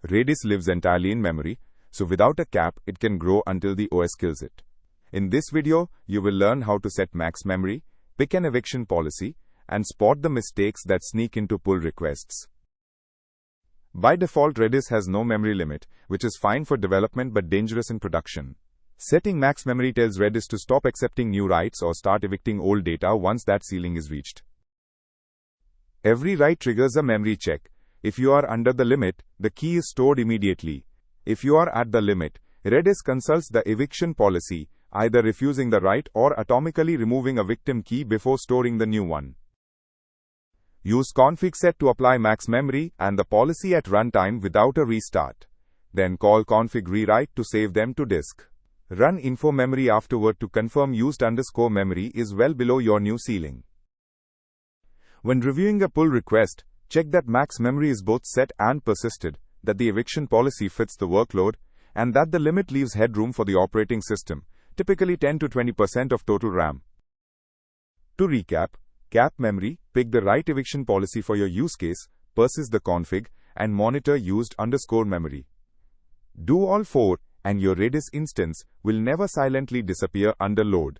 Redis lives entirely in memory, so without a cap, it can grow until the OS kills it. In this video, you will learn how to set max memory, pick an eviction policy, and spot the mistakes that sneak into pull requests. By default, Redis has no memory limit, which is fine for development but dangerous in production. Setting max memory tells Redis to stop accepting new writes or start evicting old data once that ceiling is reached. Every write triggers a memory check. If you are under the limit, the key is stored immediately. If you are at the limit, Redis consults the eviction policy, either refusing the write or atomically removing a victim key before storing the new one. Use config set to apply max memory and the policy at runtime without a restart. Then call config rewrite to save them to disk. Run info memory afterward to confirm used _memory is well below your new ceiling. When reviewing a pull request, check that max memory is both set and persisted, that the eviction policy fits the workload, and that the limit leaves headroom for the operating system, typically 10 to 20% of total RAM. To recap, cap memory, pick the right eviction policy for your use case, persist the config, and monitor used _memory. Do all four, and your Redis instance will never silently disappear under load.